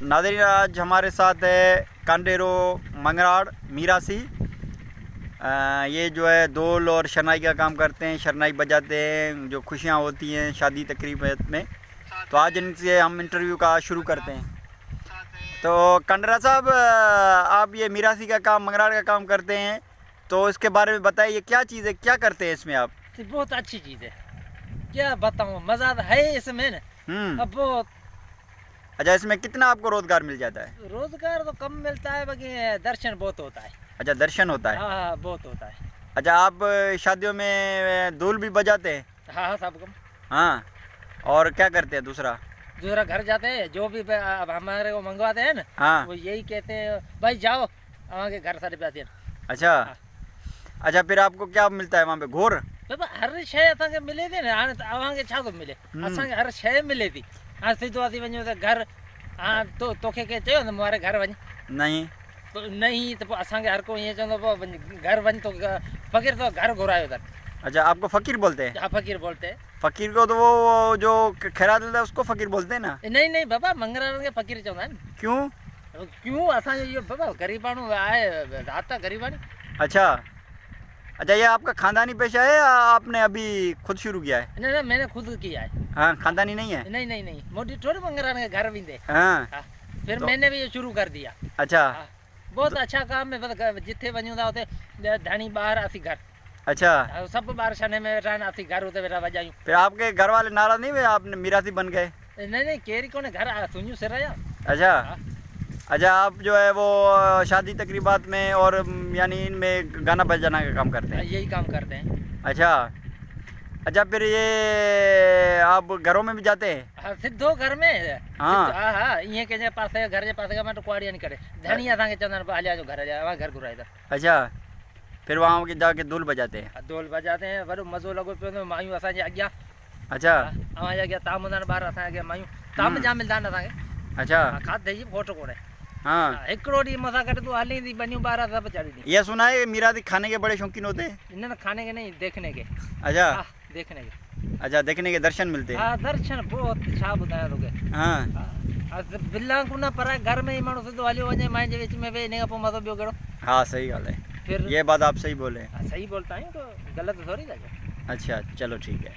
नाज़रीन, आज हमारे साथ है कांडेरो मंगराड़ मीरासी। ये जो है दोल और शनाई का काम करते हैं, शरनाई बजाते हैं जो खुशियाँ होती हैं शादी तकरीब में। तो आज इनसे हम इंटरव्यू का शुरू करते हैं। तो कांडरा साहब, आप ये मीरासी का काम, मंगराड़ का काम करते हैं, तो इसके बारे में बताइए, क्या चीज़ है, क्या करते हैं इसमें आप? बहुत अच्छी चीज़ है, क्या बताऊँ, मज़ा है इसमें न। अब बहुत अच्छा, इसमें कितना आपको रोजगार मिल जाता है? रोजगार तो कम मिलता है, बाकी दर्शन बहुत होता है। अच्छा, दर्शन होता है। हाँ, बहुत होता है। अच्छा, आप शादियों में धूल भी बजाते हैं? हाँ, सब कम। हाँ, और क्या करते हैं दूसरा? दूसरा घर जाते हैं, जो भी अब हमारे को मंगवाते हैं ना, हाँ। वो यही कहते हैं, भाई जाओ हमारे घर सारे पे आते हैं। अच्छा। हाँ। अच्छा, फिर आपको क्या मिलता है वहाँ पे? घोर? बाबा हर शइ असांखे मिले थी ना, हाणे अवांखे छा थो मिले, असांखे हर शइ मिले थी। हाणे सिधो असीं वञूं त घर, हाँ तोखे कंहिं चयो न मुंहिंजे घर वञ? नहीं। तो नहीं, तो पोइ असांखे हर को ईअं चवंदो पोइ घर वञ, तो फ़कीर तो घर घुरायो अथनि। अच्छा, आपको फ़कीर बोलते हैं? हाँ, फ़कीर बोलते हैं। फ़कीर को तो वो जो खैरात देता है उसको फ़कीर बोलते हैं ना? नहीं नहीं बाबा, मंगराड़नि खे फ़कीर चवंदा आहिनि। क्यों? क्यों, असांजो इहो बाबा ग़रीब माण्हू आहे, रात आहे ग़रीबाणी। अच्छा। अच्छा, ये आपका खानदानी पेशा है या आपने अभी खुद शुरू किया है? नहीं नहीं, मैंने खुद किया है। हाँ, खानदानी नहीं है? नहीं नहीं नहीं, मोदी थोड़ी मंगराड़नि के घर वेंदे। हाँ। हाँ, फिर तो मैंने भी ये शुरू कर दिया। अच्छा। हाँ, बहुत अच्छा काम है, मतलब जिथे वञूं था उते धणी ॿार असीं घर। अच्छा, हाँ, सब ॿार शने में वेठा आहिनि, असीं घर उते वेठा वॼायूं। फिर आपके घर वाले नाराज नहीं हुए आपने मीरासी बन गए? नहीं नहीं, केरी कोने घर तुंहिंजूं सिर या। अच्छा। हाँ। अच्छा, आप जो है वो शादी तकरीबात में और यानी इनमें गाना बजाना का काम करते हैं? यही काम करते हैं। अच्छा। अच्छा, फिर ये आप घरों में भी जाते हैं? हाँ, सिद्धो घर में। हाँ। हाँ हाँ, ईअं कंहिंजे पासे घर जे पासे खां टुकवाड़िया नहीं करे, धणी असांखे चवंदा आहिनि हलिया जो घर हलिया, अवां घर घुराए था। अच्छा, फिर वहाँ के जाके धूल बजाते हैं? ढोल बजाते हैं, वॾो मज़ो लॻो पियो हूंदो, मायूं असांजे अॻियां। अच्छा। अवांजे अॻियां ताम हूंदा आहिनि, ॿार असांजे अॻियां मायूं, ताम जाम मिलंदा आहिनि असांखे। अच्छा। हाँ, खाधे जी खोट कोन्हे। हाँ। हिकिड़ो ॾींहुं मूंसां गॾु तूं हली थी, ॿनियूं ॿार सब चाढ़ी थी। ये सुना है मीरासी खाने के बड़े शौकीन होते हैं? न न, खाने के नहीं, देखने के। अच्छा। हाँ, देखने के। अच्छा, देखने के दर्शन मिलते हैं? हाँ, दर्शन बहुत, छा ॿुधायां तोखे। हाँ। बिल्ला को न पर घर में ही माण्हू सिधो हलियो वञे, माइन जे विच में वेही, इन खां पोइ मज़ो ॿियो कहिड़ो। हाँ, सही गाल है। फिर ये बात आप सही बोले। सही बोलता आहियूं, तो गलत थोड़ी लॻे। अच्छा, चलो ठीक है।